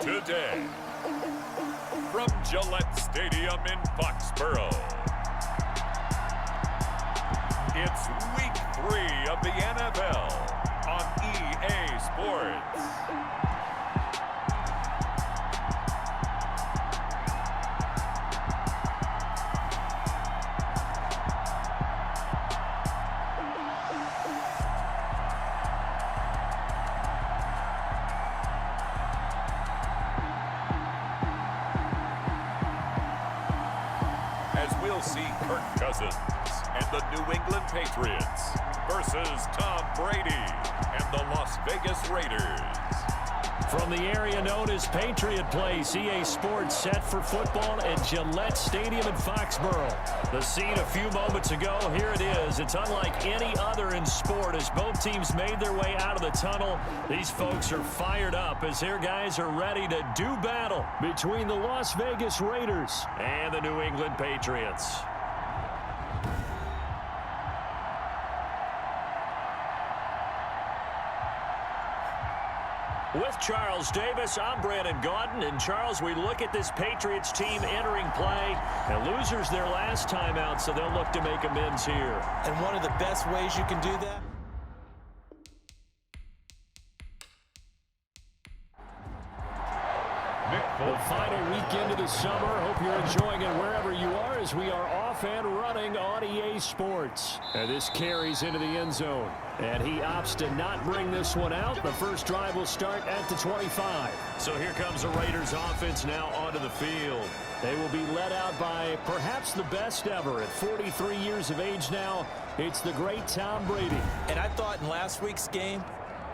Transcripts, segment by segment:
Today, from Gillette Stadium in Foxborough, it's Week 3 of the NFL on EA Sports. As we'll see Kirk Cousins and the New England Patriots versus Tom Brady and the Las Vegas Raiders. From the area known as Patriot Place, EA Sports set for football at Gillette Stadium in Foxborough. The scene a few moments ago, here it is. It's unlike any other in sport as both teams made their way out of the tunnel. These folks are fired up as their guys are ready to do battle between the Las Vegas Raiders and the New England Patriots. With Charles Davis, I'm Brandon Gaudin. And Charles, we look at this Patriots team entering play. And losers their last time out, so they'll look to make amends here. And one of the best ways you can do that? The final weekend of the summer. Hope you're enjoying it wherever you are as we are off and running on EA Sports. And this carries into the end zone. And he opts to not bring this one out. The first drive will start at the 25. So here comes the Raiders offense now onto the field. They will be led out by perhaps the best ever at 43 years of age now. It's the great Tom Brady. And I thought in last week's game,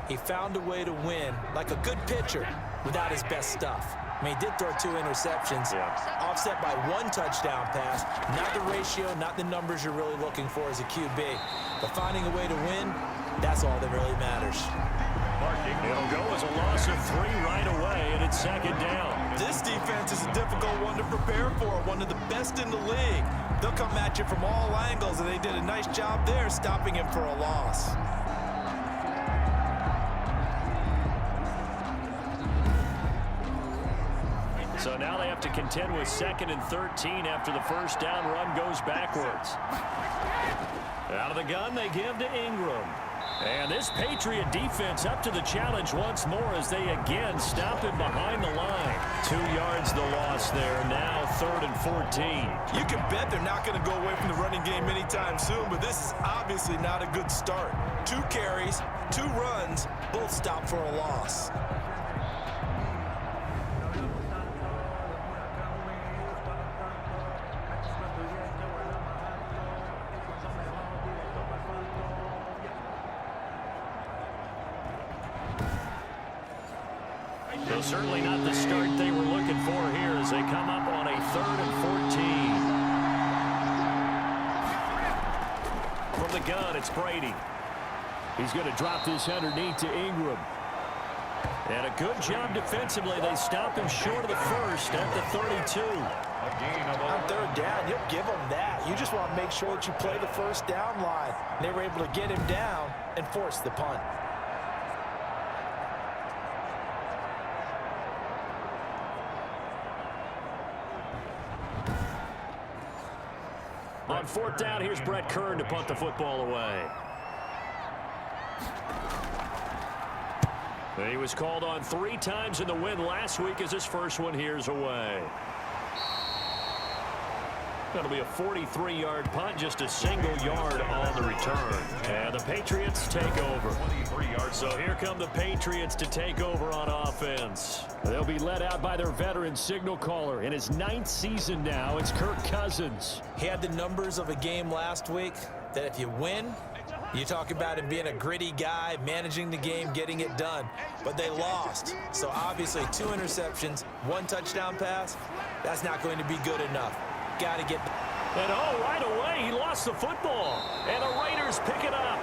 he found a way to win like a good pitcher without his best stuff. I mean, he did throw 2 interceptions, offset by 1 touchdown pass. Not the ratio, not the numbers you're really looking for as a QB. But finding a way to win, that's all that really matters. It'll go as a loss of 3 right away, and it's second down. This defense is a difficult one to prepare for, one of the best in the league. They'll come at you from all angles, and they did a nice job there stopping him for a loss. So now they have to contend with 2nd and 13 after the first down run goes backwards. Out of the gun, they give to Ingram. And this Patriot defense up to the challenge once more as they again stop him behind the line. 2 yards the loss there. Now 3rd and 14. You can bet they're not going to go away from the running game anytime soon, but this is obviously not a good start. 2 carries, 2 runs, both stopped for a loss. So certainly not the start they were looking for here as they come up on a 3rd and 14. From the gun, it's Brady. He's going to drop this underneath to Ingram. And a good job defensively. They stop him short of the first at the 32. On 3rd down, you'll give them that. You just want to make sure that you play the first down line. They were able to get him down and force the punt. On 4th down, here's Brett Kern to punt the football away. He was called on 3 times in the win last week as his first one here's away. That'll be a 43-yard punt, just a single yard on the return. And the Patriots take over. So here come the Patriots to take over on offense. They'll be led out by their veteran signal caller. In his 9th season now, it's Kirk Cousins. He had the numbers of a game last week that if you win, you talk about him being a gritty guy, managing the game, getting it done. But they lost. So obviously 2 interceptions, 1 touchdown pass, that's not going to be good enough. Got to get... And right away, he lost the football. And the Raiders pick it up.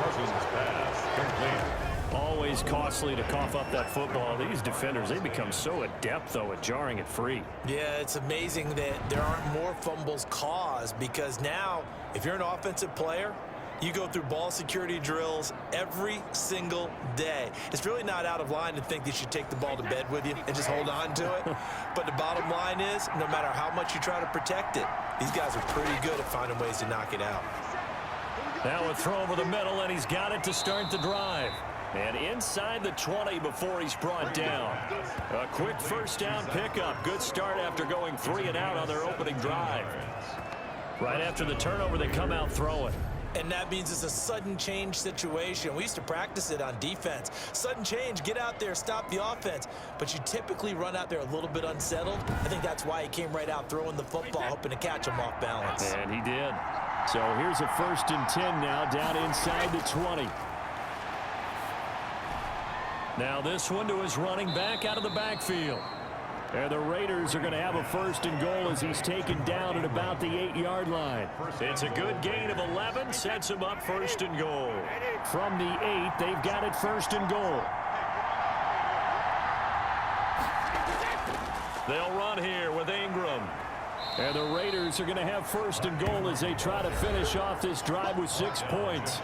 Cousins pass complete. Always costly to cough up that football. These defenders, they become so adept, though, at jarring it free. Yeah, it's amazing that there aren't more fumbles caused because now, if you're an offensive player, You go through ball security drills every single day. It's really not out of line to think that you should take the ball to bed with you and just hold on to it. But the bottom line is, no matter how much you try to protect it, these guys are pretty good at finding ways to knock it out. Now a throw over the middle, and he's got it to start the drive. And inside the 20 before he's brought down. A quick first down pickup. Good start after going 3 and out on their opening drive. Right after the turnover, they come out throwing. And that means it's a sudden change situation. We used to practice it on defense. Sudden change, get out there, stop the offense. But you typically run out there a little bit unsettled. I think that's why he came right out throwing the football, hoping to catch him off balance. And he did. So here's a 1st and 10 now, down inside the 20. Now this one to his running back out of the backfield. And the Raiders are going to have a 1st and goal as he's taken down at about the 8-yard line. It's a good gain of 11, sets him up 1st and goal. From the 8, they've got it 1st and goal. They'll run here with Ingram. And the Raiders are going to have 1st and goal as they try to finish off this drive with 6 points.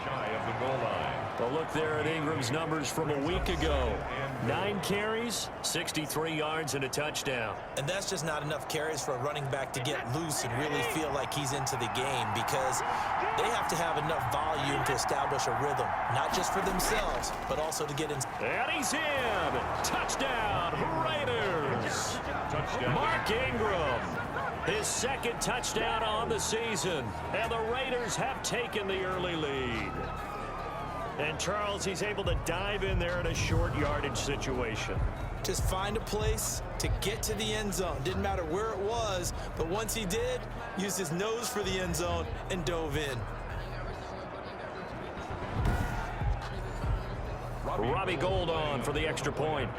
A look there at Ingram's numbers from a week ago. 9 carries, 63 yards, and a touchdown. And that's just not enough carries for a running back to get loose and really feel like he's into the game, because they have to have enough volume to establish a rhythm, not just for themselves, but also to get in. And he's in. Touchdown, Raiders. Mark Ingram. His 2nd touchdown on the season. And the Raiders have taken the early lead. And Charles, he's able to dive in there in a short yardage situation. Just find a place to get to the end zone. Didn't matter where it was, but once he did, used his nose for the end zone and dove in. Robbie Gould on for the extra point.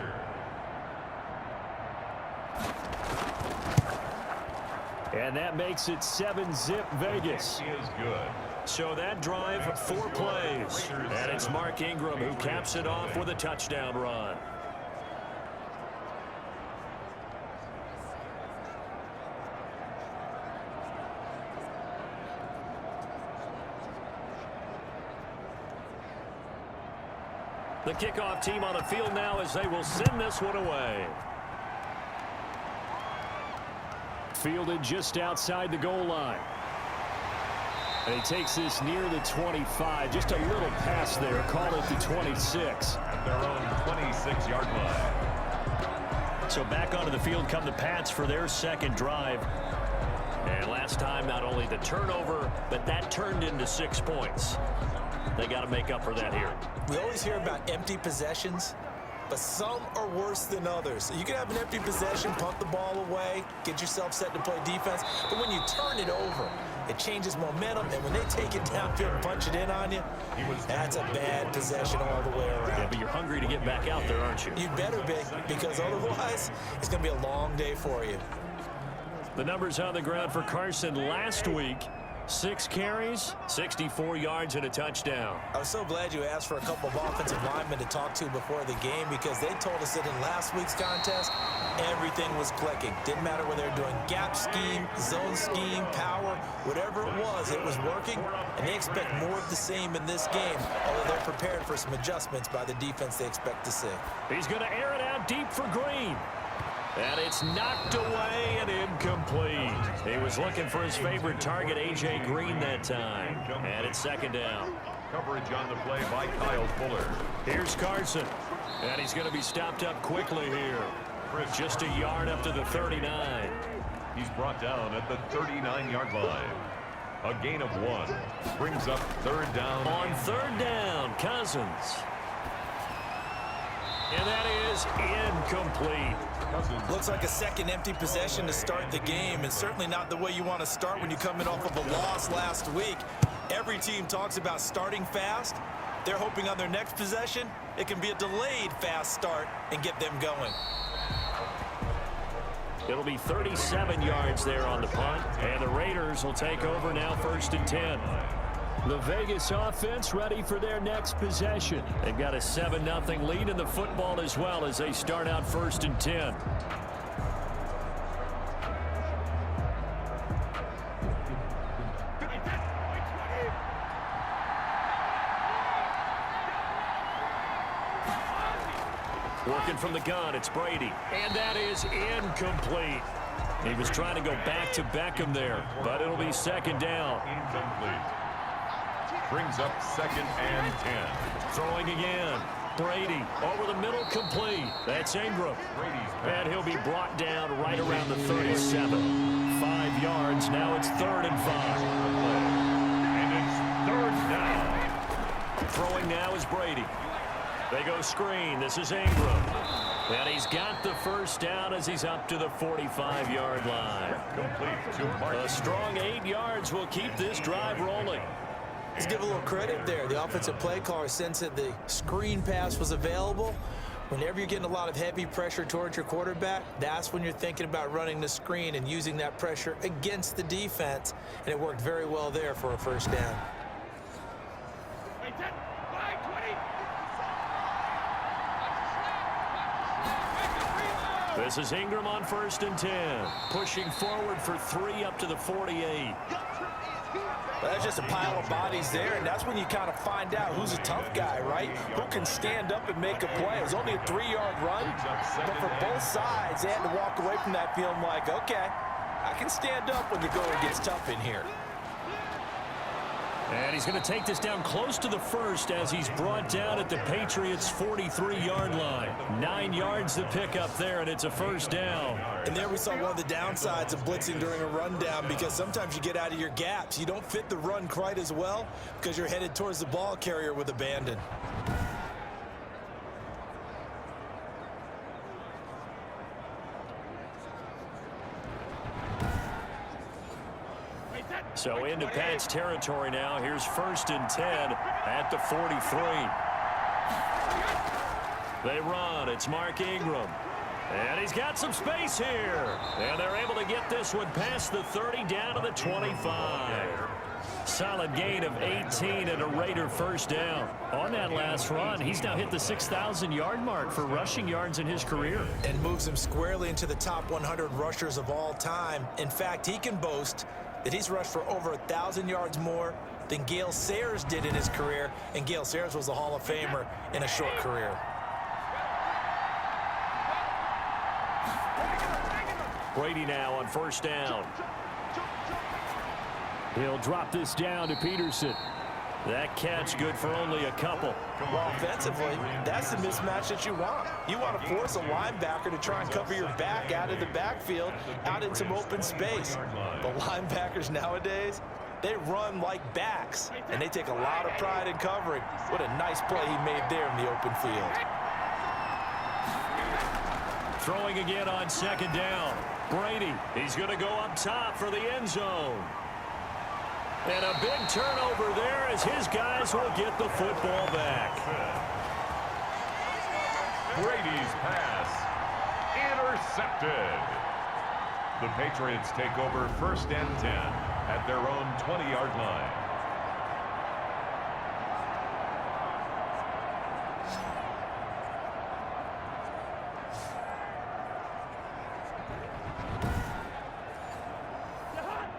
And that makes it 7-zip Vegas. Is good. So that drive, 4 plays. And it's Mark Ingram who caps it off with a touchdown run. The kickoff team on the field now as they will send this one away. Fielded just outside the goal line. And he takes this near the 25. Just a little pass there. Call it the 26. At their own 26-yard line. So back onto the field come the Pats for their 2nd drive. And last time, not only the turnover, but that turned into 6 points. They got to make up for that here. We always hear about empty possessions, but some are worse than others. So you can have an empty possession, punt the ball away, get yourself set to play defense. But when you turn it over, it changes momentum, and when they take it downfield and punch it in on you, that's a bad possession all the way around. Yeah, but you're hungry to get back out there, aren't you? You better be, because otherwise it's going to be a long day for you. The numbers on the ground for Carson last week. 6 carries, 64 yards, and a touchdown. I was so glad you asked for a couple of offensive linemen to talk to before the game, because they told us that in last week's contest, everything was clicking. Didn't matter whether they were doing gap scheme, zone scheme, power, whatever it was working, and they expect more of the same in this game, although they're prepared for some adjustments by the defense they expect to see. He's going to air it out deep for Green. And it's knocked away and incomplete. He was looking for his favorite target, A.J. Green, that time. And it's 2nd down. Coverage on the play by Kyle Fuller. Here's Carson. And he's going to be stopped up quickly here. Just a yard up to the 39. He's brought down at the 39-yard line. A gain of 1. Brings up 3rd down. On 3rd down, Cousins. And that is incomplete. Looks like a 2nd empty possession to start the game, and certainly not the way you want to start when you're coming off of a loss last week. Every team talks about starting fast. They're hoping on their next possession, it can be a delayed fast start and get them going. It'll be 37 yards there on the punt, and the Raiders will take over now 1st and 10. The Vegas offense ready for their next possession. They've got a 7-0 lead in the football as well as they start out 1st and 10. Working from the gun, it's Brady. And that is incomplete. He was trying to go back to Beckham there, but it'll be second down. Incomplete. Brings up 2nd and 10. Throwing again. Brady over the middle, complete. That's Ingram. And he'll be brought down right around the 37. 5 yards. Now it's 3rd and 5. And it's 3rd down. Throwing now is Brady. They go screen. This is Ingram. And he's got the first down as he's up to the 45-yard line. Complete to Martin. A strong 8 yards will keep this drive rolling. Let's give a little credit there. The offensive play caller sensed that the screen pass was available. Whenever you're getting a lot of heavy pressure towards your quarterback, that's when you're thinking about running the screen and using that pressure against the defense. And it worked very well there for a first down. This is Ingram on 1st and 10. Pushing forward for 3 up to the 48. Well, that's just a pile of bodies there, and that's when you kind of find out who's a tough guy, right? Who can stand up and make a play. It was only a 3-yard run, but for both sides, they had to walk away from that feeling like, okay, I can stand up when the going gets tough in here. And he's going to take this down close to the 1st as he's brought down at the Patriots' 43-yard line. 9 yards to pick up there, and it's a first down. And there we saw one of the downsides of blitzing during a rundown, because sometimes you get out of your gaps. You don't fit the run quite as well because you're headed towards the ball carrier with abandon. So into Pat's territory now. Here's 1st and 10 at the 43. They run. It's Mark Ingram. And he's got some space here. And they're able to get this one past the 30 down to the 25. Solid gain of 18 and a Raider first down. On that last run, he's now hit the 6,000-yard mark for rushing yards in his career. And moves him squarely into the top 100 rushers of all time. In fact, he can boast that he's rushed for over 1,000 yards more than Gale Sayers did in his career, and Gale Sayers was a Hall of Famer in a short career. Brady now on 1st down. He'll drop this down to Peterson. That catch good for only a couple. Well, offensively, that's the mismatch that you want. You want to force a linebacker to try and cover your back out of the backfield, out in some open space. But linebackers nowadays, they run like backs, and they take a lot of pride in covering. What a nice play he made there in the open field. Throwing again on 2nd down. Brady, he's going to go up top for the end zone. And a big turnover there as his guys will get the football back. Brady's pass intercepted. The Patriots take over 1st and 10 at their own 20-yard line.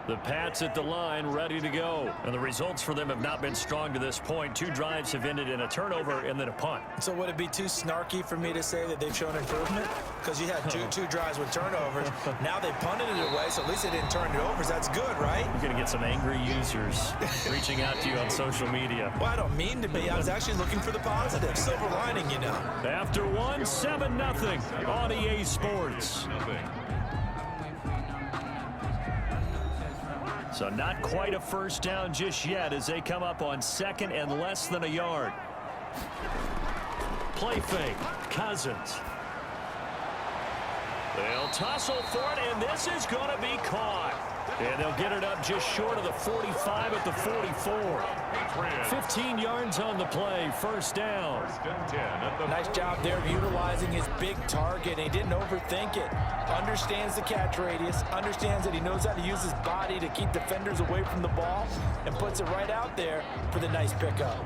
The Pats at the line, ready to go. And the results for them have not been strong to this point. 2 drives have ended in a turnover and then a punt. So would it be too snarky for me to say that they've shown improvement? Because you had two drives with turnovers. Now they punted it away, so at least they didn't turn it over. So that's good, right? You're going to get some angry users reaching out to you on social media. Well, I don't mean to be. I was actually looking for the positive. Silver lining, you know. After one, 7-0 on EA Sports. So not quite a first down just yet as they come up on 2nd and less than a yard. Play fake. Cousins. They'll tussle for it, and this is going to be caught. And they'll get it up just short of the 45 at the 44. 15 yards on the play. First down. Nice job there of utilizing his big target. He didn't overthink it. Understands the catch radius. Understands that he knows how to use his body to keep defenders away from the ball. And puts it right out there for the nice pickup.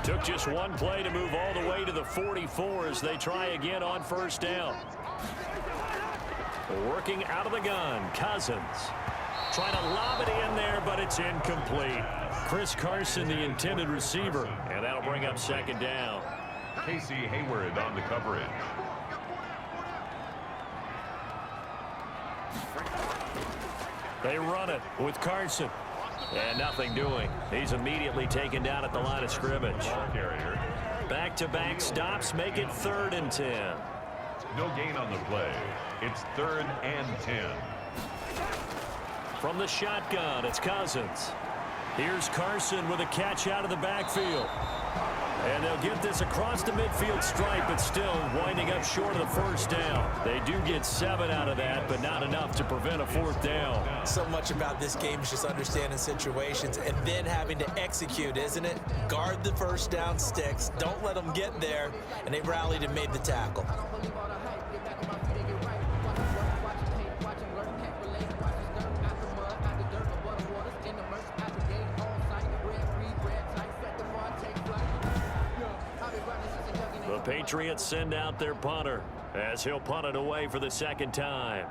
Took just one play to move all the way to the 44 as they try again on first down. Working out of the gun, Cousins. Trying to lob it in there, but it's incomplete. Chris Carson, the intended receiver. And that'll bring up second down. Casey Hayward on the coverage. They run it with Carson. And nothing doing. He's immediately taken down at the line of scrimmage. Back-to-back stops make it 3rd and 10. No gain on the play. It's 3rd and 10. From the shotgun, it's Cousins. Here's Carson with a catch out of the backfield. And they'll get this across the midfield stripe, but still winding up short of the first down. They do get 7 out of that, but not enough to prevent a 4th down. So much about this game is just understanding situations and then having to execute, isn't it? Guard the first down sticks. Don't let them get there. And they rallied and made the tackle. The Patriots send out their punter as he'll punt it away for the 2nd time.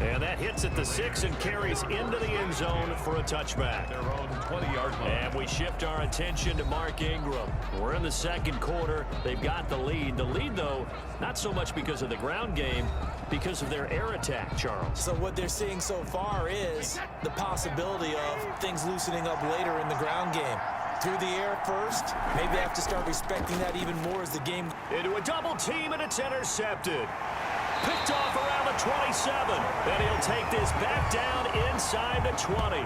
And that hits at the 6 and carries into the end zone for a touchback. Their own 20-yard line. And we shift our attention to Mark Ingram. We're in the 2nd quarter. They've got the lead. The lead, though, not so much because of the ground game, because of their air attack, Charles. So what they're seeing so far is the possibility of things loosening up later in the ground game. Through the air first, maybe they have to start respecting that even more as the game. Into a double team, and it's intercepted. Picked off around the 27. Then he'll take this back down inside the 20.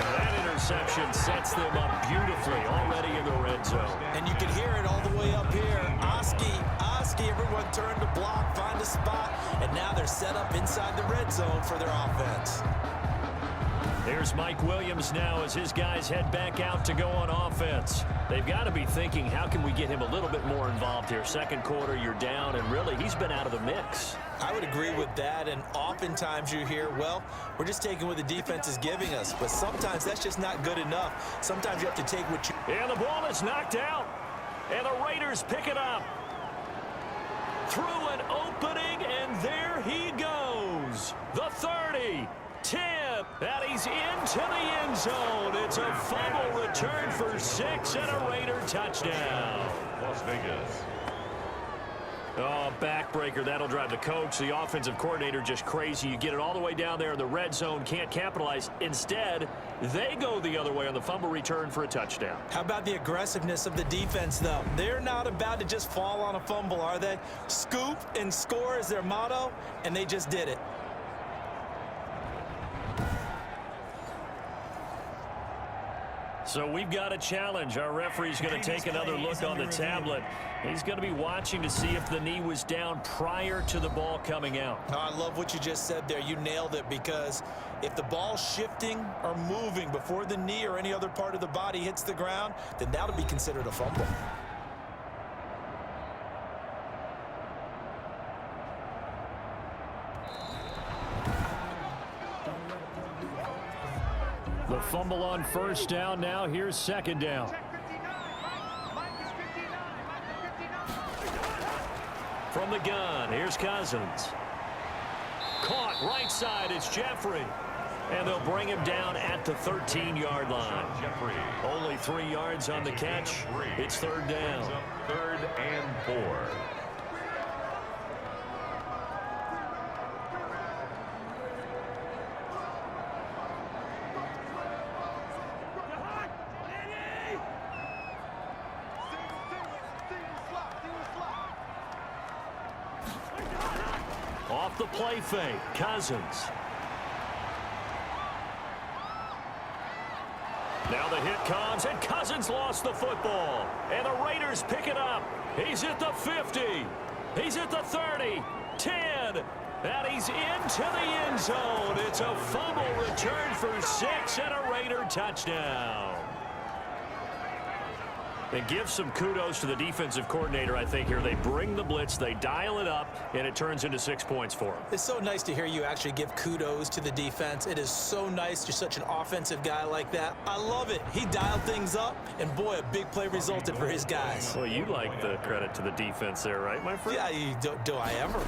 That interception sets them up beautifully already in the red zone. And you can hear it all the way up here. Oski, everyone turned to block, find a spot, and now they're set up inside the red zone for their offense. Here's Mike Williams now as his guys head back out to go on offense. They've got to be thinking, how can we get him a little bit more involved here? 2nd quarter, you're down, and really, he's been out of the mix. I would agree with that, and oftentimes you hear, well, we're just taking what the defense is giving us, but sometimes that's just not good enough. Sometimes you have to take what you... And the ball is knocked out, and the Raiders pick it up. Through an opening, and there he goes. The 30. 10, and he's into the end zone. It's a fumble return for 6 and a Raider touchdown. Las Vegas. Oh, backbreaker. That'll drive the coach, the offensive coordinator, just crazy. You get it all the way down there in the red zone, can't capitalize. Instead, they go the other way on the fumble return for a touchdown. How about the aggressiveness of the defense, though? They're not about to just fall on a fumble, are they? Scoop and score is their motto, and they just did it. So we've got a challenge. Our referee's going to take another look on the tablet. He's going to be watching to see if the knee was down prior to the ball coming out. Oh, I love what you just said there. You nailed it, because if the ball's shifting or moving before the knee or any other part of the body hits the ground, then that'll be considered a fumble. The fumble on 1st down. Now here's 2nd down. From the gun, here's Cousins. Caught right side, it's Jeffrey. And they'll bring him down at the 13-yard line. Jeffrey. Only 3 yards on the catch. It's 3rd down. 3rd and 4. Off the play fake, Cousins. Now the hit comes, and Cousins lost the football. And the Raiders pick it up. He's at the 50. He's at the 30. 10. And he's into the end zone. It's a fumble return for 6 and a Raider touchdown. And give some kudos to the defensive coordinator, I think, here. They bring the blitz, they dial it up, and it turns into 6 points for them. It's so nice to hear you actually give kudos to the defense. It is so nice. You're such an offensive guy like that. I love it. He dialed things up, and boy, a big play resulted for his guys. Well, you like the credit to the defense there, right, my friend? Yeah, do I ever?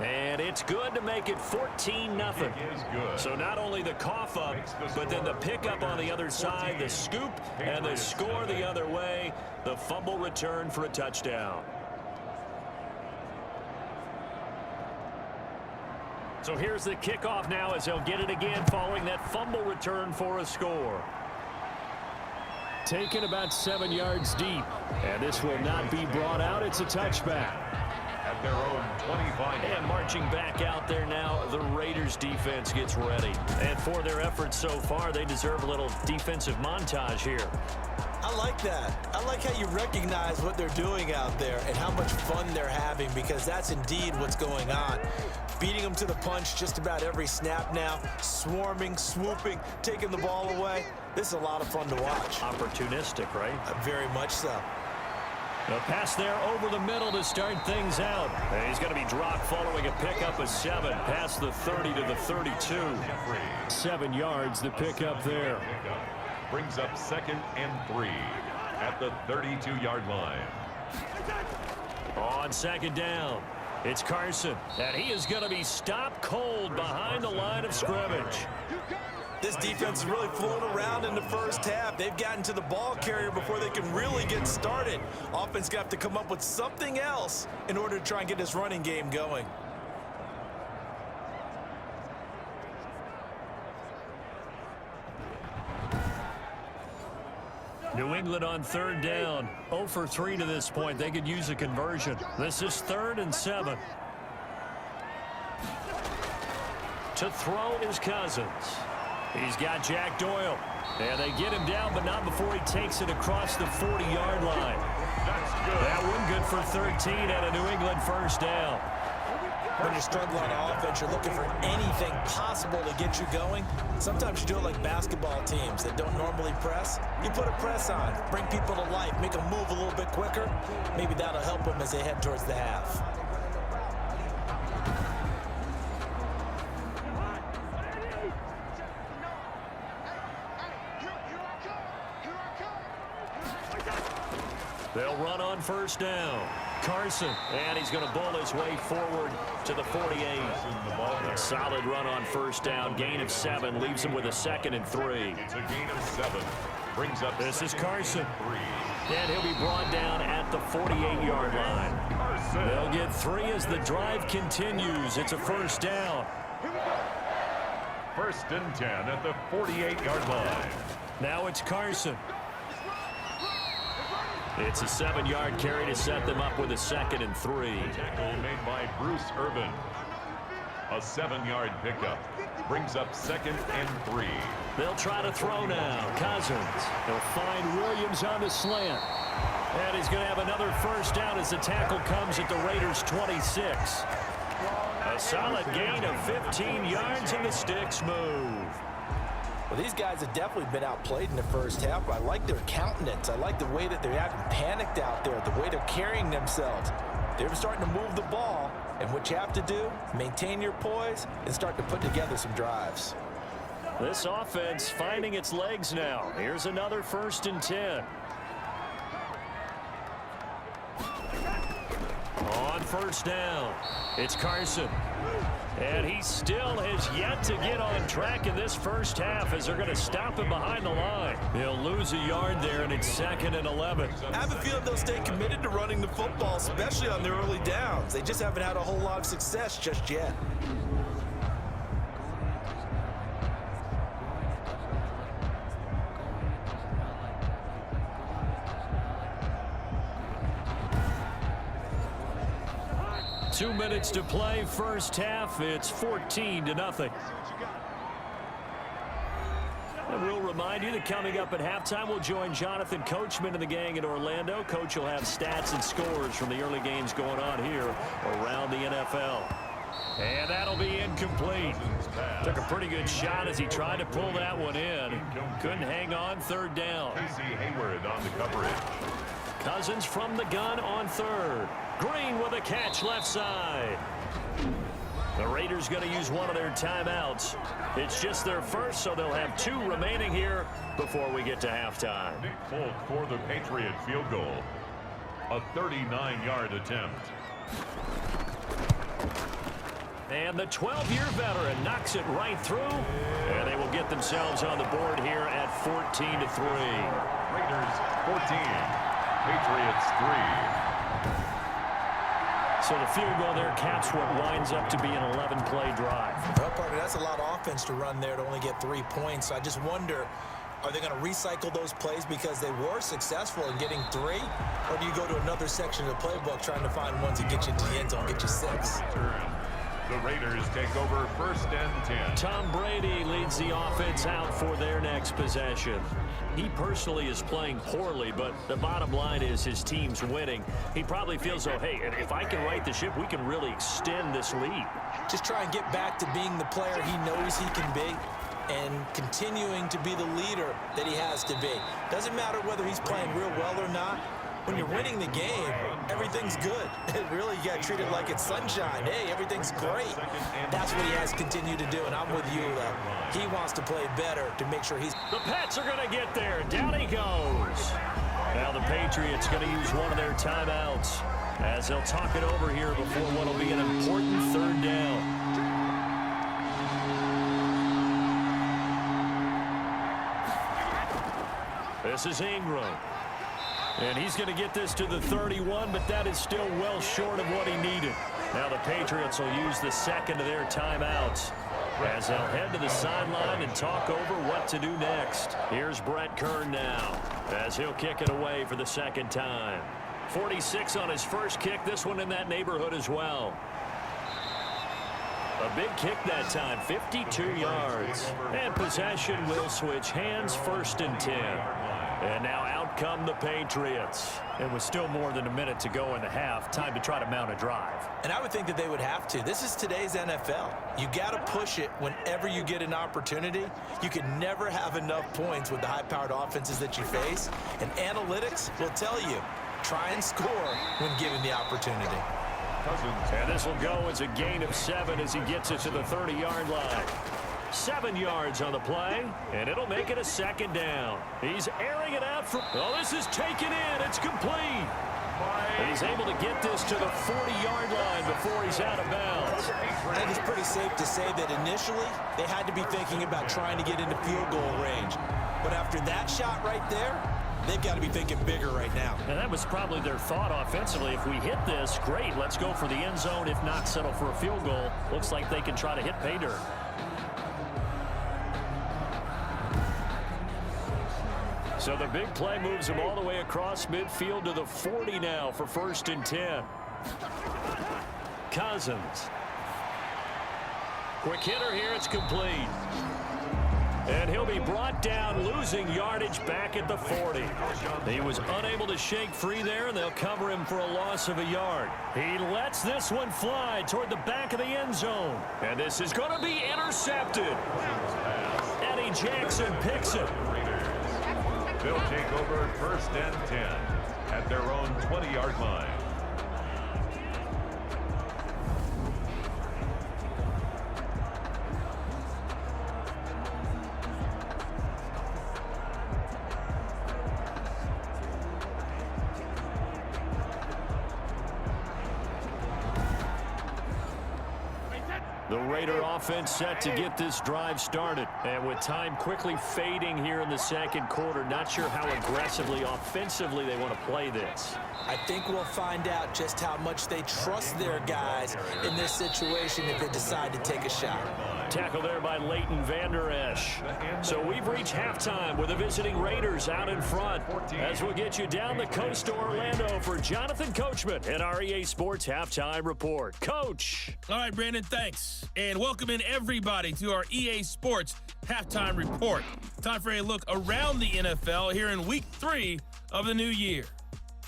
And it's good to make it 14-0. So not only the cough up, but then the pickup on the other side, the scoop, and the score the other way. The fumble return for a touchdown. So here's the kickoff now as they'll get it again following that fumble return for a score. Taken about 7 yards deep. And this will not be brought out. It's a touchback. At their own 25. And marching back out there now, the Raiders defense gets ready. And for their efforts so far, they deserve a little defensive montage here. I like that. I like how you recognize what they're doing out there and how much fun they're having, because that's indeed what's going on. Beating them to the punch just about every snap now, swarming, swooping, taking the ball away. This is a lot of fun to watch. Opportunistic, right? Very much so. A pass there over the middle to start things out. And he's going to be dropped following a pickup of 7 past the 30 to the 32. 7 yards, the pickup there. Brings up 2nd and 3 at the 32-yard line. On 2nd down, it's Carson. And he is going to be stopped cold behind the line of scrimmage. This defense is really flown around in the first half. They've gotten to the ball carrier before they can really get started. Offense got to come up with something else in order to try and get this running game going. New England on 3rd down. 0 for 3 to this point. They could use a conversion. This is 3rd and 7. To throw is Cousins. He's got Jack Doyle. And they get him down, but not before he takes it across the 40-yard line. That's good. That one good for 13 and a New England first down. When you're struggling on offense, you're looking for anything possible to get you going. Sometimes you do it like basketball teams that don't normally press. You put a press on, bring people to life, make them move a little bit quicker. Maybe that'll help them as they head towards the half. They'll run on first down. Carson, and he's going to bull his way forward to the 48. A solid run on first down. Gain of 7 leaves him with a 2nd and 3. It's a gain of 7. Brings up This is Carson. And he'll be brought down at the 48-yard line. They'll get 3 as the drive continues. It's a first down. 1st and 10 at the 48-yard line. Now it's Carson. It's a 7-yard carry to set them up with a 2nd and 3. Tackle made by Bruce Irvin. A 7-yard pickup. Brings up 2nd and 3. They'll try to throw now. Cousins. They'll find Williams on the slant. And he's going to have another first down as the tackle comes at the Raiders' 26. A solid gain of 15 yards and the sticks move. Well, these guys have definitely been outplayed in the first half, but I like their countenance. I like the way that they're acting panicked out there, the way they're carrying themselves. They're starting to move the ball, and what you have to do, maintain your poise and start to put together some drives. This offense finding its legs now. Here's another 1st and 10. On first down, it's Carson. And he still has yet to get on track in this first half as they're going to stop him behind the line. He'll lose a yard there, and it's 2nd and 11. I have a feeling they'll stay committed to running the football, especially on their early downs. They just haven't had a whole lot of success just yet. Two minutes to play, first half. It's 14-0. And we'll remind you that coming up at halftime, we'll join Jonathan Coachman and the gang in Orlando. Coach will have stats and scores from the early games going on here around the NFL. And that'll be incomplete. Took a pretty good shot as he tried to pull that one in. Couldn't hang on, third down. Hayward on the coverage. Cousins from the gun on third. Green with a catch left side. The Raiders going to use one of their timeouts. It's just their first, so they'll have 2 remaining here before we get to halftime. Nick Folk for the Patriot field goal. A 39-yard attempt. And the 12-year veteran knocks it right through. And they will get themselves on the board here at 14-3. Raiders 14. Patriots 3. So the field goal there caps what winds up to be an 11-play drive. Well, partner, that's a lot of offense to run there to only get 3 points. So I just wonder, are they going to recycle those plays because they were successful in getting 3? Or do you go to another section of the playbook trying to find ones that get you to the end zone, get you 6? The Raiders take over 1st and 10. Tom Brady leads the offense out for their next possession. He personally is playing poorly, but the bottom line is his team's winning. He probably feels, oh, hey, if I can right the ship, we can really extend this lead. Just try and get back to being the player he knows he can be and continuing to be the leader that he has to be. Doesn't matter whether he's playing real well or not. When you're winning the game, everything's good. Really, you got to treat it like it's sunshine. Hey, everything's great. That's what he has continued to do, and I'm with you. He wants to play better to make sure he's... The Pats are going to get there. Down he goes. Now the Patriots going to use one of their timeouts as they'll talk it over here before what will be an important 3rd down. This is Ingram. And he's going to get this to the 31, but that is still well short of what he needed. Now the Patriots will use the second of their timeouts as they'll head to the sideline and talk over what to do next. Here's Brett Kern now as he'll kick it away for the 2nd time. 46 on his first kick, this one in that neighborhood as well. A big kick that time, 52 yards. And possession will switch hands, 1st and 10. And now out come the Patriots. It was still more than a minute to go in the half. Time to try to mount a drive. And I would think that they would have to. This is today's NFL. You got to push it whenever you get an opportunity. You can never have enough points with the high-powered offenses that you face. And analytics will tell you, try and score when given the opportunity. And this will go as a gain of 7 as he gets it to the 30-yard line. 7 yards on the play, and it'll make it a 2nd down. He's airing it out from... Oh, this is taken in. It's complete. And he's able to get this to the 40-yard line before he's out of bounds. I think it's pretty safe to say that initially they had to be thinking about trying to get into field goal range. But after that shot right there, they've got to be thinking bigger right now. And that was probably their thought offensively. If we hit this, great. Let's go for the end zone. If not, settle for a field goal. Looks like they can try to hit pay dirt. So the big play moves him all the way across midfield to the 40 now for 1st and 10. Cousins. Quick hitter here. It's complete. And he'll be brought down, losing yardage back at the 40. He was unable to shake free there, and they'll cover him for a loss of a yard. He lets this one fly toward the back of the end zone. And this is going to be intercepted. Eddie Jackson picks it. They'll take over 1st and 10 at their own 20-yard line. The Raider offense set to get this drive started. And with time quickly fading here in the 2nd quarter, not sure how aggressively, offensively they want to play this. I think we'll find out just how much they trust their guys in this situation if they decide to take a shot. Tackle there by Leighton Vander Esch. So we've reached halftime with the visiting Raiders out in front. As we'll get you down the coast to Orlando for Jonathan Coachman at our EA Sports Halftime Report. Coach. All right, Brandon, thanks. And welcome in everybody to our EA Sports Halftime Report. Time for a look around the NFL here in Week 3 of the new year.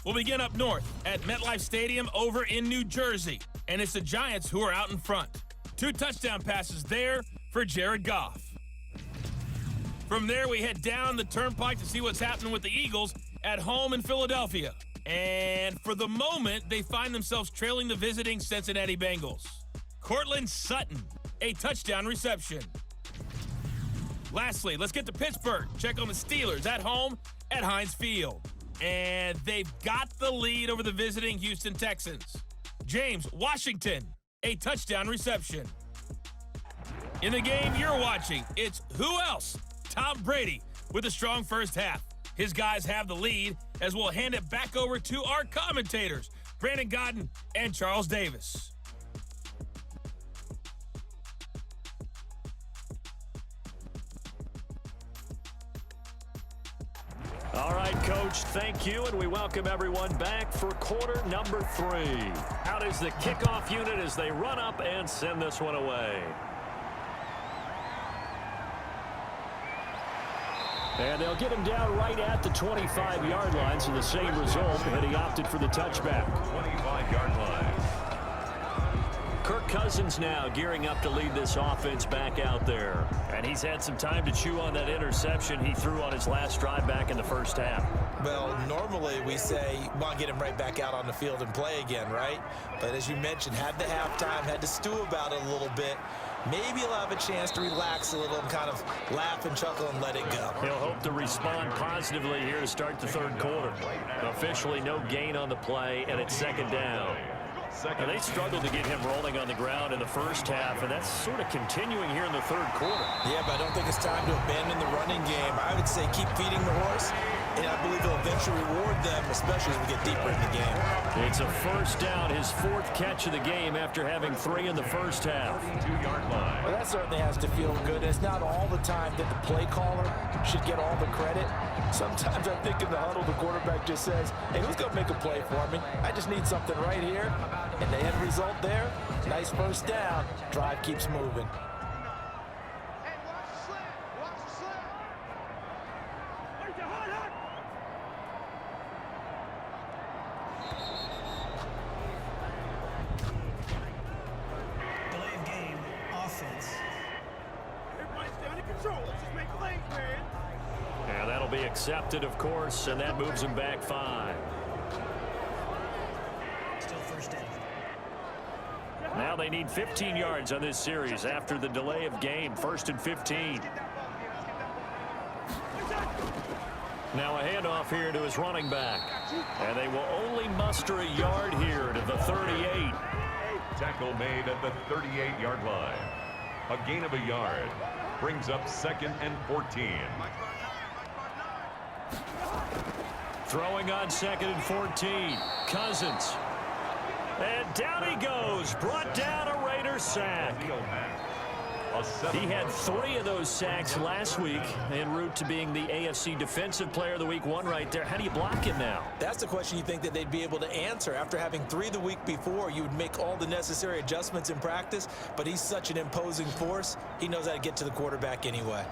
We'll begin up north at MetLife Stadium over in New Jersey. and it's the Giants who are out in front. 2 touchdown passes there for Jared Goff. From there, we head down the turnpike to see what's happening with the Eagles at home in Philadelphia. And for the moment, they find themselves trailing the visiting Cincinnati Bengals. Cortland Sutton, a touchdown reception. Lastly, let's get to Pittsburgh. Check on the Steelers at home at Heinz Field. And they've got the lead over the visiting Houston Texans. James Washington, a touchdown reception. In the game you're watching, it's who else? Tom Brady with a strong first half. His guys have the lead as we'll hand it back over to our commentators, Brandon Godden and Charles Davis. All right, Coach, thank you, and we welcome everyone back for quarter number 3. Out is the kickoff unit as they run up and send this one away. And they'll get him down right at the 25-yard line, so the same result, and he opted for the touchback. 25-yard line. Kirk Cousins now gearing up to lead this offense back out there. And he's had some time to chew on that interception he threw on his last drive back in the first half. Well, normally we say, well, get him right back out on the field and play again, right? But as you mentioned, had the halftime, had to stew about it a little bit. Maybe he'll have a chance to relax a little and kind of laugh and chuckle and let it go. He'll hope to respond positively here to start the third quarter. Officially no gain on the play, and it's second down. And they struggled to get him rolling on the ground in the first half, and that's sort of continuing here in the third quarter. Yeah, but I don't think it's time to abandon the running game. I would say keep feeding the horse, and I believe he'll eventually reward them, especially as we get deeper in the game. It's a first down, his 4th catch of the game after having 3 in the first half. 2-yard line. Well, that certainly has to feel good. It's not all the time that the play caller should get all the credit. Sometimes I think in the huddle, the quarterback just says, hey, who's going to make a play for me? I just need something right here. And the end result there, nice first down. Drive keeps moving. Delay of game, offense. Everybody stay under control. Let's just make plays, man. And that'll be accepted, of course, and that moves him back 5. Still first down. Now they need 15 yards on this series after the delay of game. 1st and 15. Now a handoff here to his running back. And they will only muster a yard here to the 38. Tackle made at the 38-yard line. A gain of a yard brings up 2nd and 14. Throwing on 2nd and 14. Cousins. And down he goes. Brought down a Raider sack. He had 3 of those sacks last week en route to being the AFC Defensive Player of the Week 1 right there. How do you block him now? That's the question you think that they'd be able to answer. After having 3 the week before, you would make all the necessary adjustments in practice, but he's such an imposing force, he knows how to get to the quarterback anyway.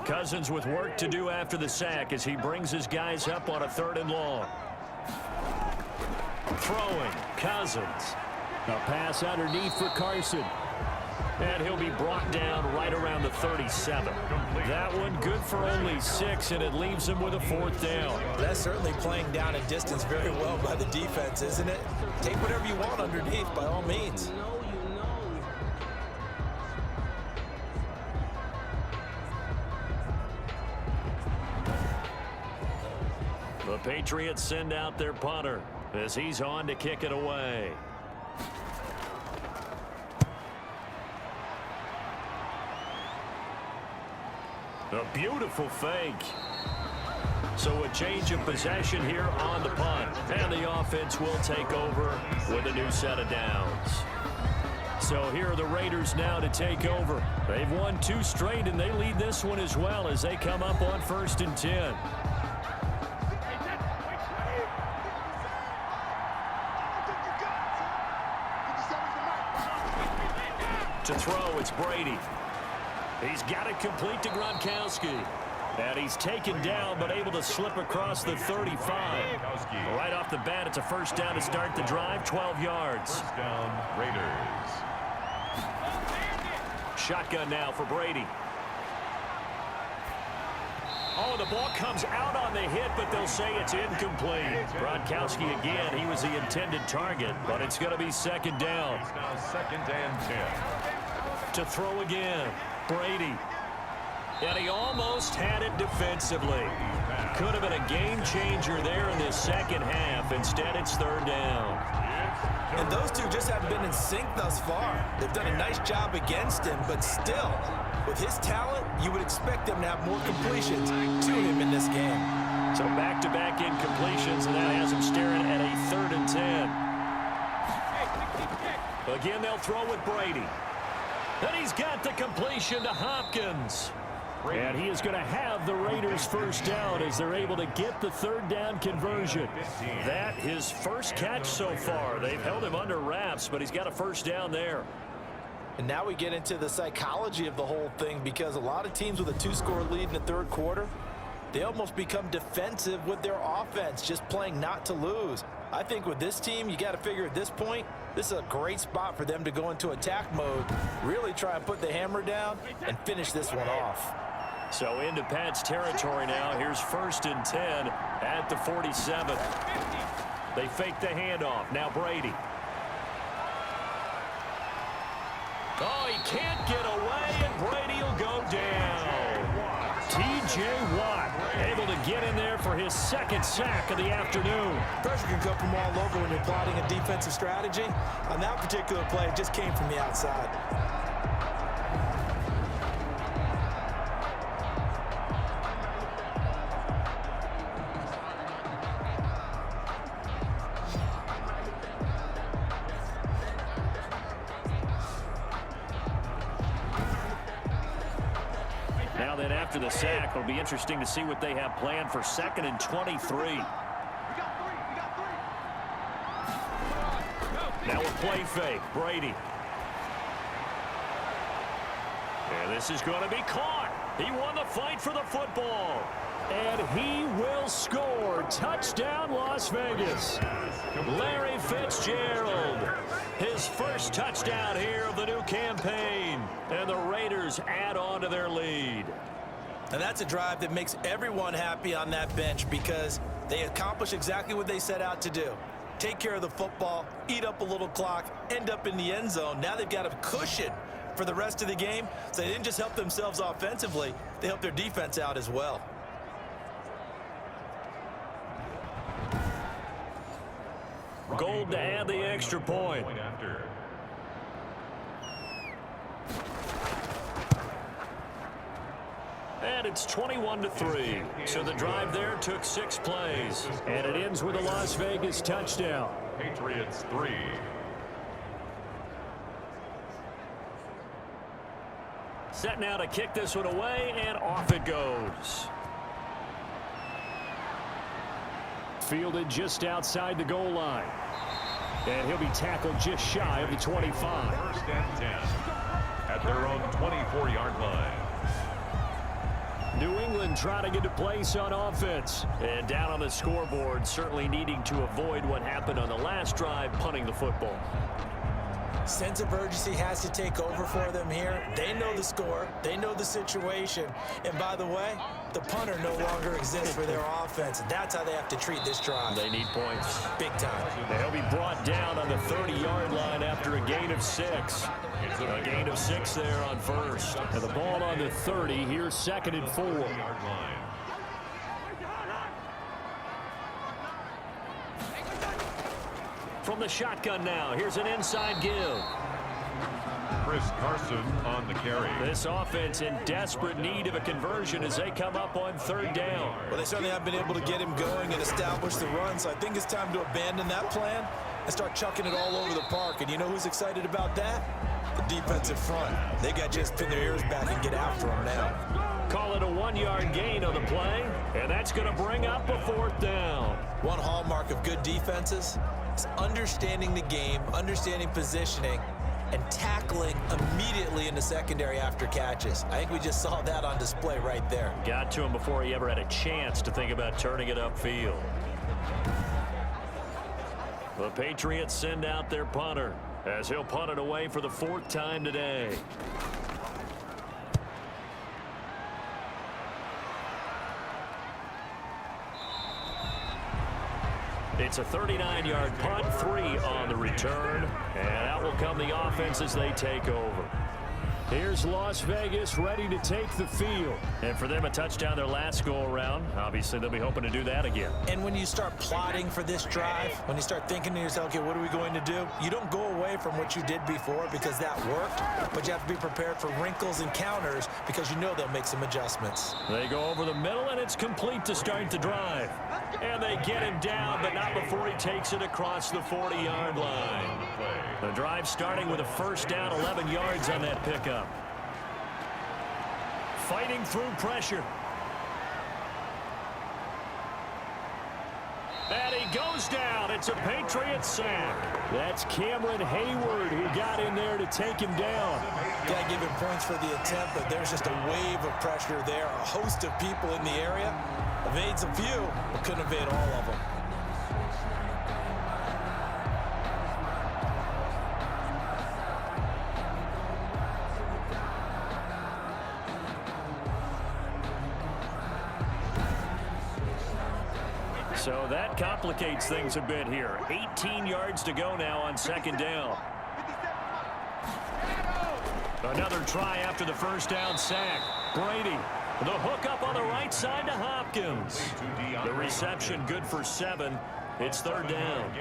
Cousins with work to do after the sack as he brings his guys up on a 3rd and long. Throwing, Cousins. A pass underneath for Carson. And he'll be brought down right around the 37. That one good for only 6, and it leaves him with a 4th down. That's certainly playing down a distance very well by the defense, isn't it? Take whatever you want underneath, by all means. The Patriots send out their punter as he's on to kick it away. A beautiful fake. So a change of possession here on the punt. And the offense will take over with a new set of downs. So here are the Raiders now to take over. They've won 2 straight, and they lead this one as well as they come up on 1st and 10. To throw, it's Brady. He's got it complete to Gronkowski. And he's taken down, but able to slip across the 35. Right off the bat, it's a first down to start the drive, 12 yards. First down, Raiders. Shotgun now for Brady. Oh, the ball comes out on the hit, but they'll say it's incomplete. Gronkowski again, he was the intended target, but it's going to be second down. It's now second and 10. To throw again, Brady. And he almost had it defensively. Could have been a game changer there in the second half. Instead, it's third down. And those two just haven't been in sync thus far. They've done a nice job against him, but still, with his talent, you would expect them to have more completions to him in this game. So back-to-back incompletions, and that has him staring at a 3rd and 10. Again, they'll throw with Brady. And he's got the completion to Hopkins. And he is going to have the Raiders first down as they're able to get the third down conversion. That his first catch so far. They've held him under wraps, but he's got a first down there. And now we get into the psychology of the whole thing, because a lot of teams with a 2-score lead in the third quarter, they almost become defensive with their offense, just playing not to lose. I think with this team, you got to figure at this point, this is a great spot for them to go into attack mode, really try and put the hammer down and finish this one off. So into Pat's territory now. Here's 1st and 10 at the 47. They fake the handoff. Now Brady. Oh, he can't get away, and Brady will go down. T.J. Watt able to get in there for his second sack of the afternoon. Pressure can come from all over when you're plotting a defensive strategy. On that particular play, it just came from the outside. Now then, after the sack, it'll be interesting to see what they have planned for 2nd and 23. Now a play fake, Brady. And this is going to be caught. He won the fight for the football. And he will score. Touchdown, Las Vegas. Larry Fitzgerald. His first touchdown here of the new campaign. And the Raiders add on to their lead. And that's a drive that makes everyone happy on that bench, because they accomplish exactly what they set out to do. Take care of the football, eat up a little clock, end up in the end zone. Now they've got a cushion for the rest of the game. So they didn't just help themselves offensively, they helped their defense out as well. Gold to add the extra point. And it's 21-3. So the drive there took 6 plays. And it ends with a Las Vegas touchdown. Patriots 3. Set now to kick this one away, and off it goes. Fielded just outside the goal line. And he'll be tackled just shy of the 25. 1st and 10 at their own 24-yard line. New England trying to get to place on offense. And down on the scoreboard, certainly needing to avoid what happened on the last drive, punting the football. Sense of urgency has to take over for them here. They know the score. They know the situation. And by the way, the punter no longer exists for their offense. That's how they have to treat this drive. They need points. Big time. They'll be brought down on the 30-yard line after a gain of 6. A gain of 6 there on first. And the ball on the 30. Here's 2nd and 4. From the shotgun now, here's an inside give. Chris Carson on the carry. This offense in desperate need of a conversion as they come up on 3rd down. Well, they certainly have been able to get him going and establish the run, so I think it's time to abandon that plan and start chucking it all over the park. And you know who's excited about that? The defensive front. They got just pin their ears back and get after him now. Call it a 1-yard gain on the play, and that's going to bring up a 4th down. One hallmark of good defenses is understanding the game, understanding positioning, and tackling immediately in the secondary after catches. I think we just saw that on display right there. Got to him before he ever had a chance to think about turning it upfield. The Patriots send out their punter as he'll punt it away for the 4th time today. It's a 39-yard punt, 3 on the return, and out will come the offense as they take over. Here's Las Vegas ready to take the field. And for them, a touchdown their last go-around. Obviously, they'll be hoping to do that again. And when you start plotting for this drive, when you start thinking to yourself, okay, what are we going to do? You don't go away from what you did before because that worked, but you have to be prepared for wrinkles and counters because you know they'll make some adjustments. They go over the middle, and it's complete to start the drive. And they get him down, but not before he takes it across the 40-yard line. The drive starting with a first down, 11 yards on that pickup. Fighting through pressure. And he goes down. It's a Patriots sack. That's Cameron Hayward who got in there to take him down. Got to give him points for the attempt, but there's just a wave of pressure there. A host of people in the area. Evades a few, but couldn't evade all of them. So that complicates things a bit here. 18 yards to go now on second down. Another try after the first down sack. Brady, the hook up on the right side to Hopkins. The reception good for 7. It's third down.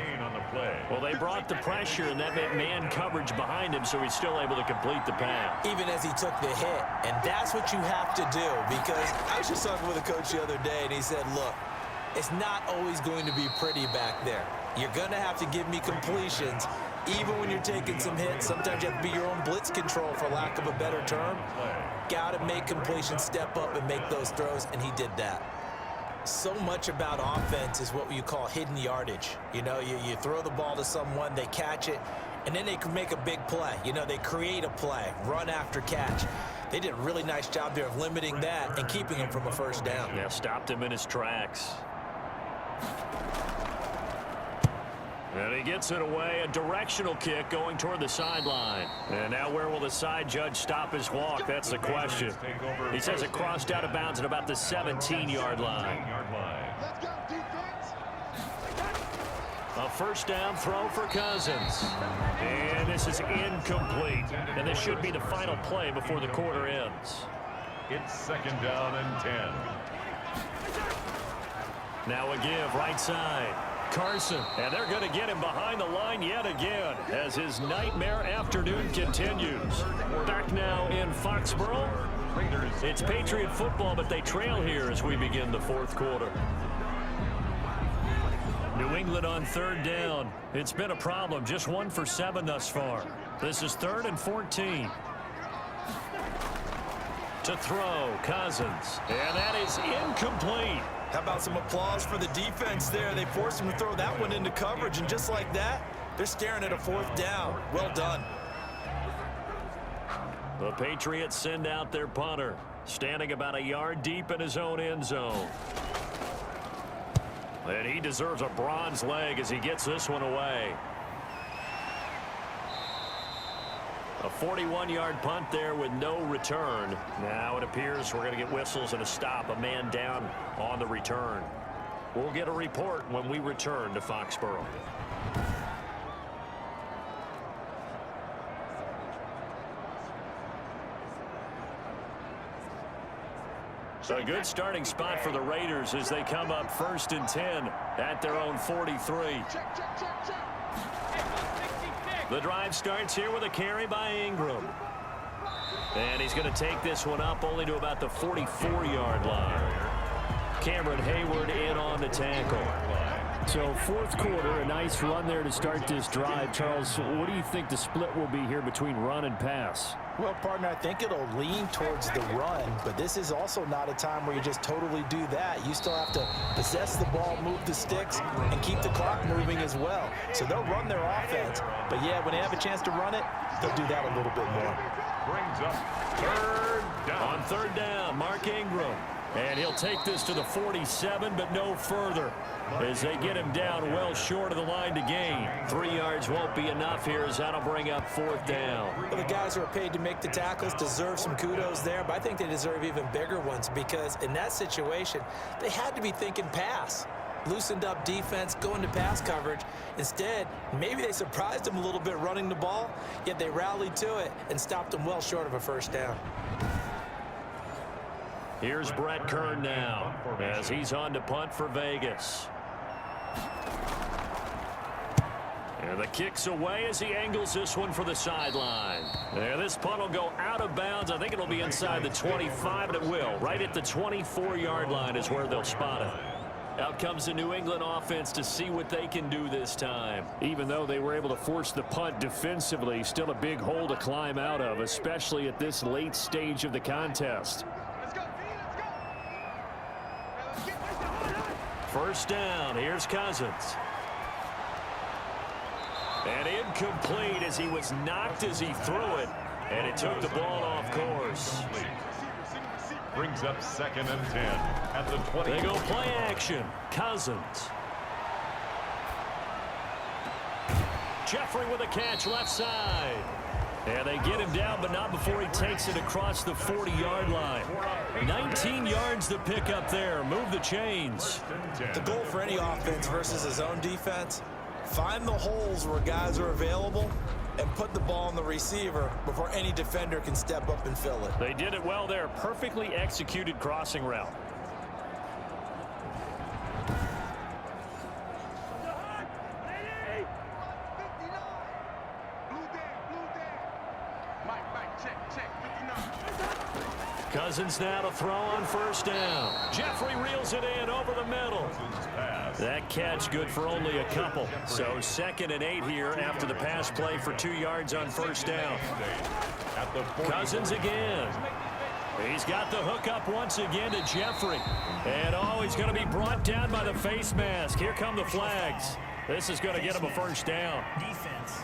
Well, they brought the pressure, and that meant man coverage behind him, so he's still able to complete the pass. Even as he took the hit. And that's what you have to do, because I was just talking with a coach the other day, and he said, look, it's not always going to be pretty back there. You're going to have to give me completions. Even when you're taking some hits, sometimes you have to be your own blitz control, for lack of a better term. Got to make completions, step up and make those throws, and he did that. So much about offense is what you call hidden yardage. You know, you throw the ball to someone, they catch it, and then they can make a big play. You know, they create a play, run after catch. They did a really nice job there of limiting that and keeping him from a first down. Yeah, stopped him in his tracks. And he gets it away, a directional kick going toward the sideline. And now where will the side judge stop his walk? That's the question. He says it crossed out of bounds at about the 17-yard line. A first down throw for Cousins. And this is incomplete. And this should be the final play before the quarter ends. It's second down and 10. Now a give right side. Carson, and they're going to get him behind the line yet again as his nightmare afternoon continues. Back now in Foxborough. It's Patriot football, but they trail here as we begin the fourth quarter. New England on third down. It's been a problem, just 1 for 7 thus far. This is 3rd and 14. To throw, Cousins, and that is incomplete. How about some applause for the defense there? They forced him to throw that one into coverage, and just like that, they're staring at a 4th down. Well done. The Patriots send out their punter, standing about a yard deep in his own end zone. And he deserves a bronze leg as he gets this one away. A 41-yard punt there with no return. Now it appears we're going to get whistles and a stop, a man down on the return. We'll get a report when we return to Foxborough. A good starting spot for the Raiders as they come up 1st and 10 at their own 43. The drive starts here with a carry by Ingram. And he's going to take this one up only to about the 44-yard line. Cameron Hayward in on the tackle. So fourth quarter, a nice run there to start this drive. Charles, what do you think the split will be here between run and pass? Well, partner, I think it'll lean towards the run, but this is also not a time where you just totally do that. You still have to possess the ball, move the sticks, and keep the clock moving as well. So they'll run their offense, but yeah, when they have a chance to run it, they'll do that a little bit more. Brings up third down. On third down, Mark Ingram. And he'll take this to the 47, but no further, as they get him down well short of the line to gain. 3 yards won't be enough here, as that'll bring up fourth down. Well, the guys who are paid to make the tackles deserve some kudos there, but I think they deserve even bigger ones, because in that situation, they had to be thinking pass. Loosened up defense, going to pass coverage. Instead, maybe they surprised them a little bit running the ball, yet they rallied to it and stopped them well short of a first down. Here's Brett Kern now, as he's on to punt for Vegas. And the kick's away as he angles this one for the sideline. And this punt will go out of bounds. I think it'll be inside the 25, and it will. Right at the 24-yard line is where they'll spot it. Out comes the New England offense to see what they can do this time. Even though they were able to force the punt defensively, still a big hole to climb out of, especially at this late stage of the contest. First down, here's Cousins. And incomplete as he was knocked as he threw it, and it took the ball off course. Brings up 2nd and 10 at the 20. They go play action. Cousins. Jeffrey with a catch left side. And they get him down, but not before he takes it across the 40-yard line. 19 yards to pick up there. Move the chains. The goal for any offense versus his own defense, find the holes where guys are available and put the ball on the receiver before any defender can step up and fill it. They did it well there. Perfectly executed crossing route. Cousins now to throw on first down. Jeffrey reels it in over the middle. That catch good for only a couple. So 2nd and 8 here after the pass play for 2 yards on first down. Cousins again. He's got the hook up once again to Jeffrey. And he's going to be brought down by the face mask. Here come the flags. This is going to get him a first down. Defense.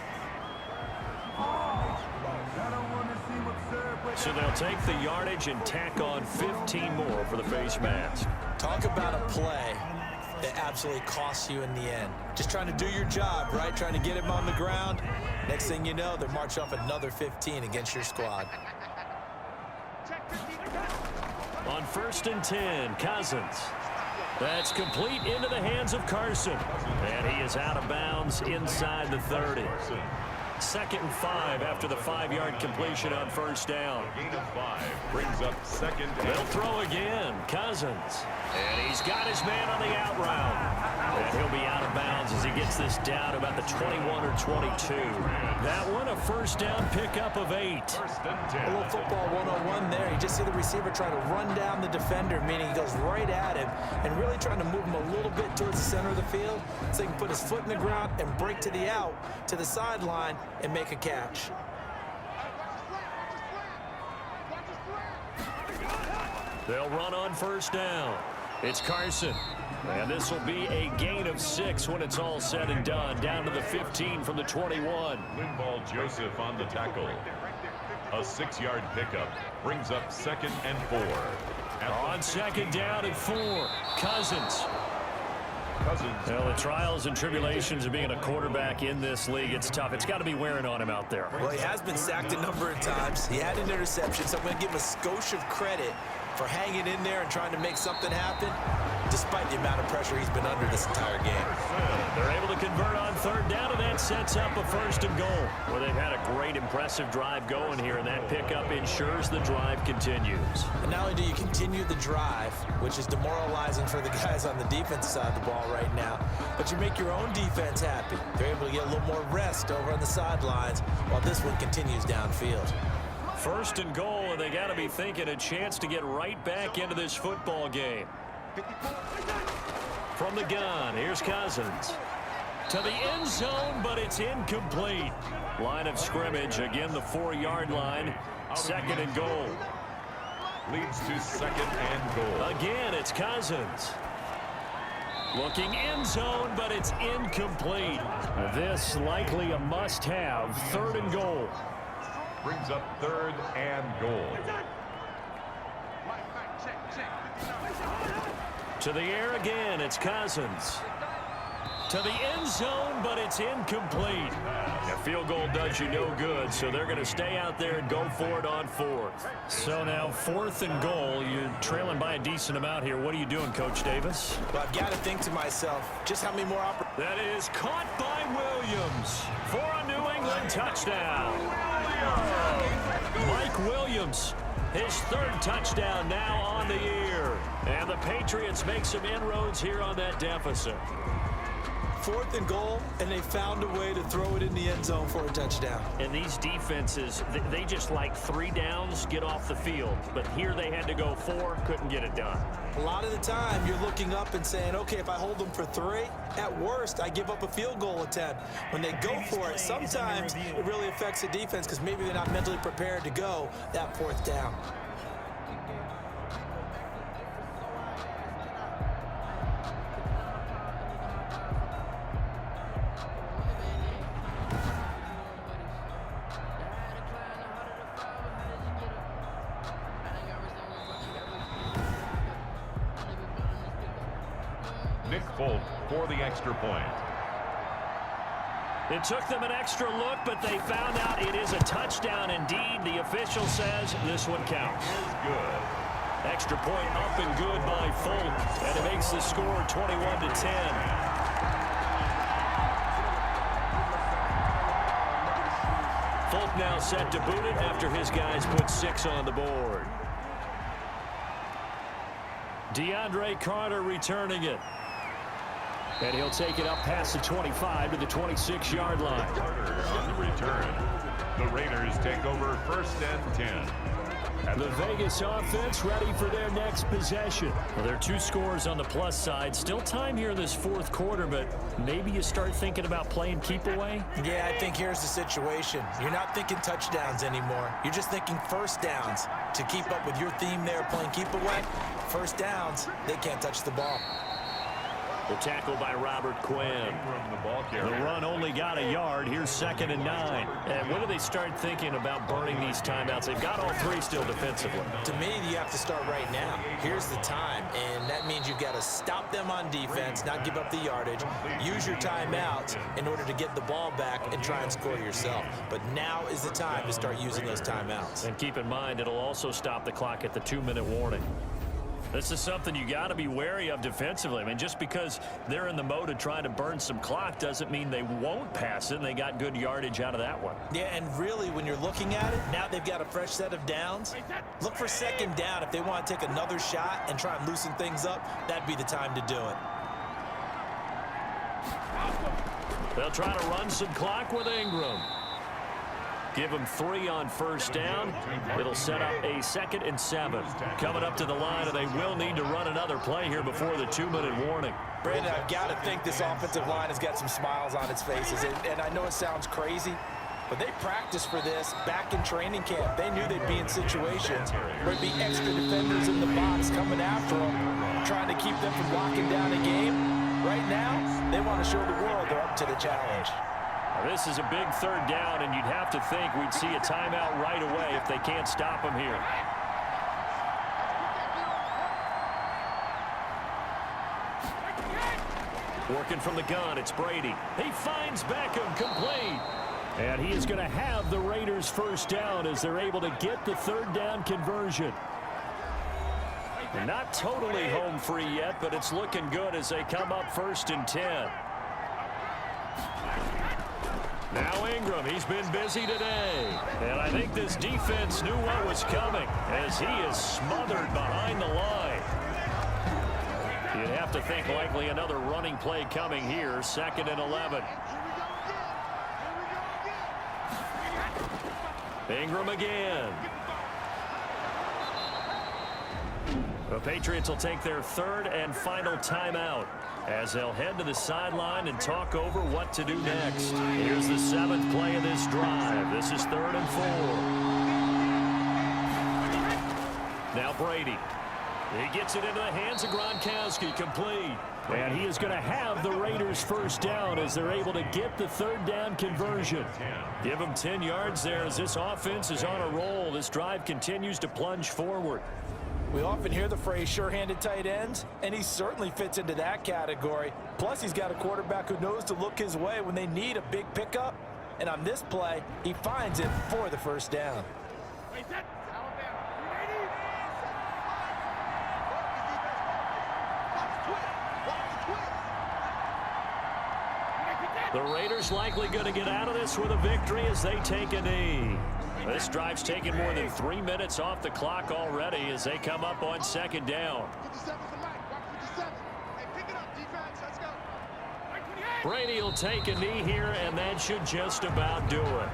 So they'll take the yardage and tack on 15 more for the face mask. Talk about a play that absolutely costs you in the end. Just trying to do your job, right? Trying to get him on the ground. Next thing you know, they march off another 15 against your squad. On 1st and 10, Cousins. That's complete into the hands of Carson. And he is out of bounds inside the 30. 2nd and 5 after the 5-yard completion on first down. Gain of 5 brings up 2nd. They'll throw again. Cousins. And he's got his man on the out route. And he'll be out of bounds as he gets this down about the 21 or 22. That one a first down pickup of 8. 1st and 10. A little football 101 there. You just see the receiver trying to run down the defender, meaning he goes right at him and really trying to move him a little bit towards the center of the field so he can put his foot in the ground and break to the out, to the sideline, and make a catch. They'll run on first down. It's Carson. And this will be a gain of 6 when it's all said and done. Down to the 15 from the 21. Linval Joseph on the tackle. A 6-yard pickup brings up 2nd and 4. On 2nd down and 4. Cousins. Well, the trials and tribulations of being a quarterback in this league, it's tough. It's got to be wearing on him out there. Well, he has been sacked a number of times. He had an interception, so I'm going to give him a skosh of credit for hanging in there and trying to make something happen, despite the amount of pressure he's been under this entire game. They're able to convert on 3rd down, and that sets up a 1st and goal. Well, they've had a great, impressive drive going here, and that pickup ensures the drive continues. And not only do you continue the drive, which is demoralizing for the guys on the defensive side of the ball right now, but you make your own defense happy. They're able to get a little more rest over on the sidelines while this one continues downfield. 1st and goal, and they got to be thinking a chance to get right back into this football game. From the gun, here's Cousins. To the end zone, but it's incomplete. Line of scrimmage, again the 4-yard line. Second and goal. Leads to second and goal. Again, it's Cousins. Looking end zone, but it's incomplete. This likely a must-have. Third and goal. Brings up third and goal. To the air again, it's Cousins. To the end zone, but it's incomplete. A field goal does you no good, so they're going to stay out there and go for it on fourth. So now fourth and goal. You're trailing by a decent amount here. What are you doing, Coach Davis? Well, I've got to think to myself, just how many more opportunities. That is caught by Williams for a New England touchdown. Mike Williams, his third touchdown now on the year. And the Patriots make some inroads here on that deficit. Fourth and goal, and they found a way to throw it in the end zone for a touchdown. And these defenses, they just like 3 downs, get off the field. But here they had to go 4, couldn't get it done. A lot of the time, you're looking up and saying, okay, if I hold them for 3, at worst, I give up a field goal attempt. When they go for it, sometimes it really affects the defense because maybe they're not mentally prepared to go that 4th down. Nick Folk for the extra point. It took them an extra look, but they found out it is a touchdown indeed. The official says this one counts. Is good. Extra point up and good by Folk, and it makes the score 21-10. Folk now set to boot it after his guys put 6 on the board. DeAndre Carter returning it. And he'll take it up past the 25 to the 26-yard line. Carter on the return. The Raiders take over first and 10. The Vegas offense ready for their next possession. Well, there are 2 scores on the plus side. Still time here in this 4th quarter, but maybe you start thinking about playing keep away? Yeah, I think here's the situation. You're not thinking touchdowns anymore. You're just thinking first downs. To keep up with your theme there, playing keep away, first downs, they can't touch the ball. The tackle by Robert Quinn. The run only got a yard. Here's 2nd and 9. And when do they start thinking about burning these timeouts? They've got all 3 still defensively. To me, you have to start right now. Here's the time, and that means you've got to stop them on defense, not give up the yardage, use your timeouts in order to get the ball back and try and score yourself. But now is the time to start using those timeouts. And keep in mind, it'll also stop the clock at the 2-minute warning. This is something you got to be wary of defensively. I mean, just because they're in the mode of trying to burn some clock doesn't mean they won't pass it, and they got good yardage out of that one. Yeah, and really, when you're looking at it, now they've got a fresh set of downs. Look for 2nd down. If they want to take another shot and try and loosen things up, that'd be the time to do it. They'll try to run some clock with Ingram. Give them 3 on first down. It'll set up a 2nd and 7. Coming up to the line, and they will need to run another play here before the 2-minute warning. Brandon, I've got to think this offensive line has got some smiles on its faces. And I know it sounds crazy, but they practiced for this back in training camp. They knew they'd be in situations where there'd be extra defenders in the box coming after them, trying to keep them from locking down a game. Right now, they want to show the world they're up to the challenge. This is a big 3rd down, and you'd have to think we'd see a timeout right away if they can't stop him here. Working from the gun, it's Brady. He finds Beckham, complete. And he is going to have the Raiders first down as they're able to get the 3rd down conversion. Not totally home free yet, but it's looking good as they come up 1st and 10. Now Ingram, he's been busy today. And I think this defense knew what was coming as he is smothered behind the line. You'd have to think likely another running play coming here, 2nd and 11. Ingram again. The Patriots will take their third and final timeout as they'll head to the sideline and talk over what to do next. Here's the seventh play of this drive. This is 3rd and 4. Now Brady. He gets it into the hands of Gronkowski, complete. And he is going to have the Raiders first down as they're able to get the third down conversion. Give them 10 yards there as this offense is on a roll. This drive continues to plunge forward. We often hear the phrase sure-handed tight ends, and he certainly fits into that category. Plus, he's got a quarterback who knows to look his way when they need a big pickup. And on this play, he finds it for the first down. The Raiders likely going to get out of this with a victory as they take a knee. This drive's taken more than 3 minutes off the clock already as they come up on second down. Brady will take a knee here, and that should just about do it.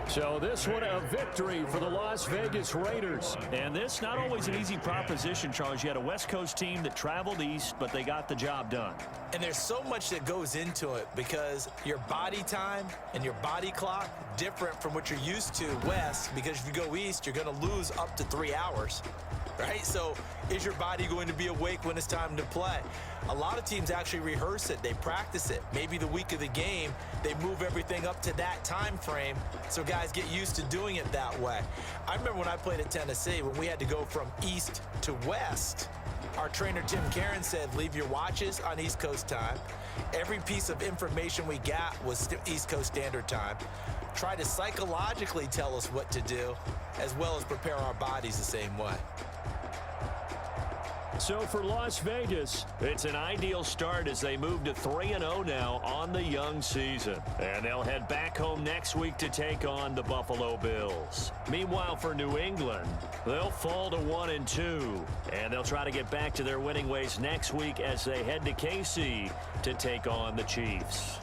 So this one a victory for the Las Vegas Raiders. And this not always an easy proposition, Charles. You had a West Coast team that traveled east, but they got the job done. And there's so much that goes into it because your body time and your body clock different from what you're used to west, because if you go east, you're going to lose up to 3 hours. Right? So is your body going to be awake when it's time to play? A lot of teams actually rehearse it. They practice it. Maybe the week of the game, they move everything up to that time frame so guys get used to doing it that way. I remember when I played at Tennessee, when we had to go from east to west, our trainer Tim Karen said, leave your watches on East Coast time. Every piece of information we got was East Coast Standard Time. Try to psychologically tell us what to do, as well as prepare our bodies the same way. So for Las Vegas, it's an ideal start as they move to 3-0 now on the young season. And they'll head back home next week to take on the Buffalo Bills. Meanwhile, for New England, they'll fall to 1-2. And they'll try to get back to their winning ways next week as they head to KC to take on the Chiefs.